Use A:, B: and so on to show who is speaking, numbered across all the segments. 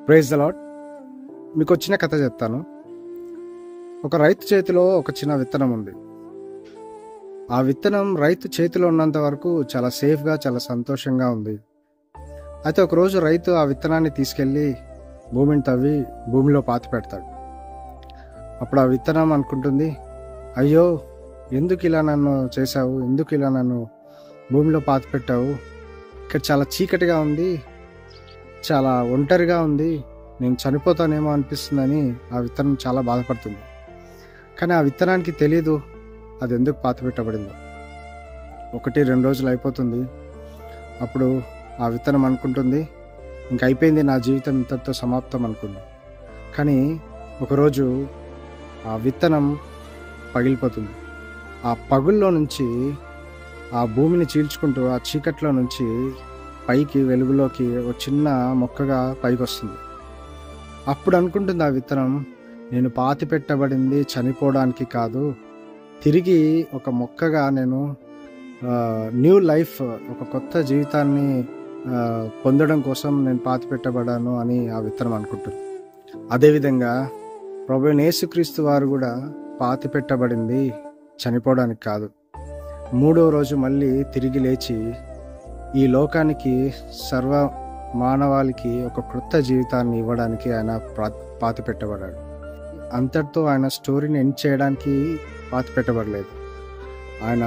A: Praise the lord. మీకు వచ్చిన కథ చెప్తాను. ఒక రైతు చేతిలో ఒక చిన్న విత్తనం ఉంది. ఆ విత్తనం రైతు చేతిలో ఉన్నంత వరకు చాలా సేఫ్గా, చాలా సంతోషంగా ఉంది. అయితే ఒకరోజు రైతు ఆ విత్తనాన్ని తీసుకెళ్ళి భూమిని తవ్వి భూమిలో పాతి పెడతాడు. అప్పుడు ఆ విత్తనం అనుకుంటుంది, అయ్యో ఎందుకు ఇలా నన్ను చేశావు, ఎందుకు ఇలా నన్ను భూమిలో పాతి పెట్టావు, ఇక్కడ చాలా చీకటిగా ఉంది, చాలా ఒంటరిగా ఉంది, నేను చనిపోతానేమో అనిపిస్తుందని ఆ విత్తనం చాలా బాధపడుతుంది. కానీ ఆ విత్తనానికి తెలియదు అది ఎందుకు పాతి పెట్టబడిందో. 1-2 రోజులు అయిపోతుంది. అప్పుడు ఆ విత్తనం అనుకుంటుంది, ఇంక అయిపోయింది, నా జీవితం ఇంతటితో సమాప్తం అనుకుంది. కానీ ఒకరోజు ఆ విత్తనం పగిలిపోతుంది. ఆ పగుల్లో నుంచి, ఆ భూమిని చీల్చుకుంటూ ఆ చీకట్లో నుంచి పైకి వెలుగులోకి ఒక చిన్న మొక్కగా పైకి వస్తుంది. అప్పుడు అనుకుంటుంది ఆ విత్తనం, నేను పాతి పెట్టబడింది చనిపోవడానికి కాదు, తిరిగి ఒక మొక్కగా నేను న్యూ లైఫ్, ఒక కొత్త జీవితాన్ని పొందడం కోసం నేను పాతి పెట్టబడాను అని ఆ విత్తనం అనుకుంటుంది. అదేవిధంగా ప్రభువైన యేసుక్రీస్తు వారు కూడా పాతి పెట్టబడింది చనిపోవడానికి కాదు, 3వ రోజు మళ్ళీ తిరిగి లేచి ఈ లోకానికి, సర్వ మానవాళికి ఒక క్రొత్త జీవితాన్ని ఇవ్వడానికి ఆయన పాతి పెట్టబడ్డాడు. అంతటితో ఆయన స్టోరీని ఎండ్ చేయడానికి పాతి పెట్టబడలేదు. ఆయన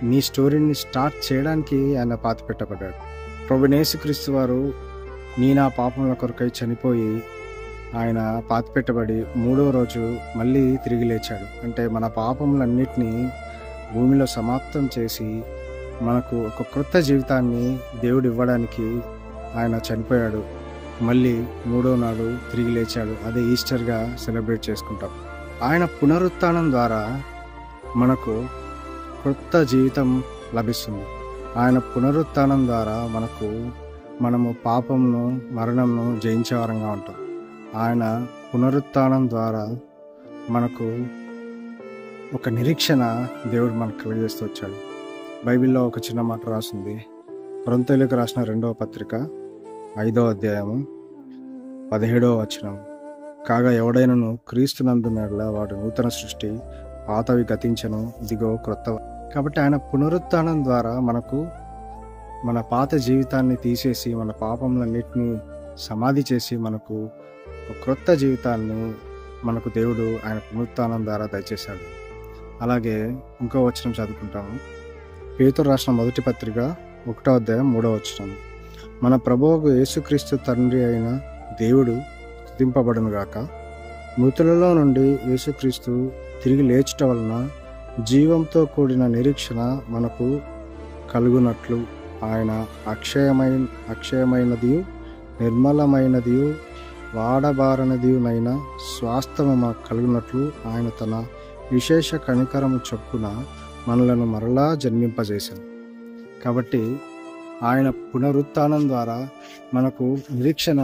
A: నీ స్టోరీని స్టార్ట్ చేయడానికి ఆయన పాతి పెట్టబడ్డాడు. ప్రభువైన యేసుక్రీస్తు వారు నా పాపముల కొరకై చనిపోయి ఆయన పాతి పెట్టబడి 3వ రోజు మళ్ళీ తిరిగి లేచాడు. అంటే మన పాపములన్నిటినీ భూమిలో సమాప్తం చేసి మనకు ఒక క్రొత్త జీవితాన్ని దేవుడు ఇవ్వడానికి ఆయన చనిపోయాడు. మళ్ళీ 3వ నాడు తిరిగి లేచాడు. అదే ఈస్టర్గా సెలబ్రేట్ చేసుకుంటాం. ఆయన పునరుత్థానం ద్వారా మనకు క్రొత్త జీవితం లభిస్తుంది. ఆయన పునరుత్థానం ద్వారా మనము పాపంను, మరణంను జయించే వారంగా ఉంటాం. ఆయన పునరుత్థానం ద్వారా మనకు ఒక నిరీక్షణ దేవుడు మనకు కలిగజేస్తూ వచ్చాడు. బైబిల్లో ఒక చిన్న మాట రాసింది. కొరింథీయులకు రాసిన 2వ పత్రిక 5వ అధ్యాయము 17వ వచనం. కాగా ఎవడైనను క్రీస్తునందున్నట్లా వాడు నూతన సృష్టి, పాతవి గతించను, ఇదిగో క్రొత్త. కాబట్టి ఆయన పునరుత్థానం ద్వారా మనకు మన పాత జీవితాన్ని తీసేసి, మన పాపములన్నిటినీ సమాధి చేసి మనకు ఒక క్రొత్త జీవితాన్ని మనకు దేవుడు ఆయన పునరుత్థానం ద్వారా దయచేశాడు. అలాగే ఇంకో వచనం చదువుకుంటాము. పేతురు రాసిన మొదటి పత్రిక 1వ అధ్యాయం 3వ వచనం. మన ప్రభువు యేసుక్రీస్తు తండ్రి అయిన దేవుడు స్తుతింపబడును గాక. మృతులలో నుండి యేసుక్రీస్తు తిరిగి లేచుట వలన జీవంతో కూడిన నిరీక్షణ మనకు కలుగునట్లు ఆయన అక్షయమైనదియు నిర్మలమైనదియు వాడబారనిదియునైన స్వాస్థ్యము మనకు కలుగునట్లు ఆయన తన విశేష కనికరము చొప్పున మనలను మరలా జన్మింపజేశాను. కాబట్టి ఆయన పునరుత్థానం ద్వారా మనకు నిరీక్షణ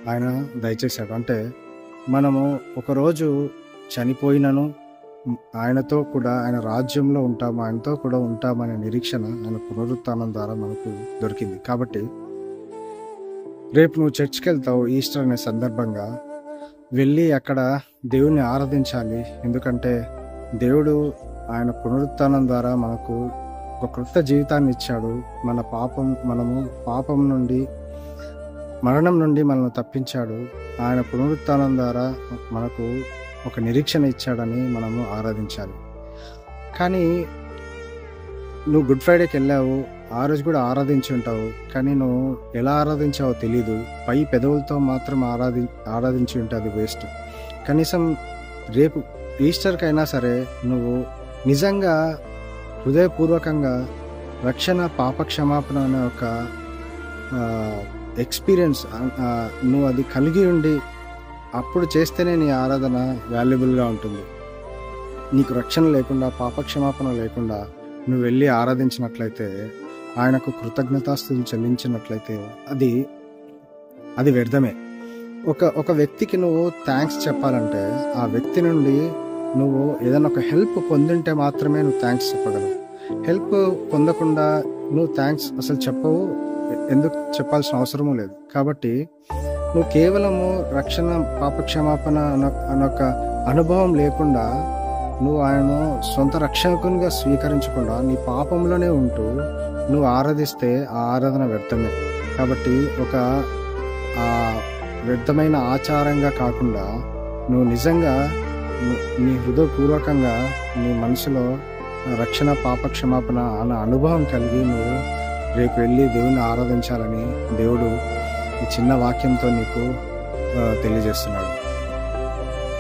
A: ఆయన దయచేశాడు. అంటే మనము ఒకరోజు చనిపోయినను ఆయనతో కూడా, ఆయన రాజ్యంలో ఉంటాము, ఆయనతో కూడా ఉంటామనే నిరీక్షణ ఆయన పునరుత్థానం ద్వారా మనకు దొరికింది. కాబట్టి రేపు నువ్వు చర్చ్కి వెళ్తావు, ఈస్టర్ అనే సందర్భంగా వెళ్ళి అక్కడ దేవుణ్ణి ఆరాధించాలి. ఎందుకంటే దేవుడు ఆయన పునరుత్థానం ద్వారా మనకు ఒక క్రొత్త జీవితాన్ని ఇచ్చాడు. మనము పాపం నుండి, మరణం నుండి మనల్ని తప్పించాడు. ఆయన పునరుత్థానం ద్వారా మనకు ఒక నిరీక్షణ ఇచ్చాడని మనము ఆరాధించాలి. కానీ నువ్వు గుడ్ ఫ్రైడేకి వెళ్ళావు, ఆ రోజు కూడా ఆరాధించి ఉంటావు, కానీ నువ్వు ఎలా ఆరాధించావో తెలీదు. పై పెదవులతో మాత్రం ఆరాధించి ఉంటే అది వేస్ట్. కనీసం రేపు ఈస్టర్కైనా సరే నువ్వు నిజంగా హృదయపూర్వకంగా రక్షణ, పాప క్షమాపణ అనే ఒక ఎక్స్పీరియన్స్ నువ్వు అది కలిగి ఉండి అప్పుడు చేస్తేనే నీ ఆరాధన వాల్యుబుల్గా ఉంటుంది. నీకు రక్షణ లేకుండా, పాప క్షమాపణ లేకుండా నువ్వు వెళ్ళి ఆరాధించినట్లయితే, ఆయనకు కృతజ్ఞతాస్తుతులు చెల్లించినట్లయితే అది వ్యర్థమే. ఒక వ్యక్తికి నువ్వు థ్యాంక్స్ చెప్పాలంటే ఆ వ్యక్తి నుండి నువ్వు ఏదైనా ఒక హెల్ప్ పొందింటే మాత్రమే నువ్వు థ్యాంక్స్ చెప్పగలవు. హెల్ప్ పొందకుండా నువ్వు థ్యాంక్స్ అసలు చెప్పవు, ఎందుకు చెప్పాల్సిన అవసరమూ లేదు. కాబట్టి నువ్వు కేవలము రక్షణ పాపక్షమాపణ అనొక అనుభవం లేకుండా నువ్వు ఆయనను సొంత రక్షకునిగా స్వీకరించకుండా నీ పాపంలోనే ఉంటూ నువ్వు ఆరాధిస్తే ఆ ఆరాధన వ్యర్థమే. కాబట్టి ఒక ఆ వ్యర్థమైన ఆచారంగా కాకుండా నువ్వు నిజంగా నీ హృదయపూర్వకంగా నీ మనసులో రక్షణ పాపక్షమాపణ అన్న అనుభవం కలిగి నువ్వు రేపు వెళ్ళి దేవుని ఆరాధించాలని దేవుడు ఈ చిన్న వాక్యంతో నీకు తెలియజేస్తున్నాడు.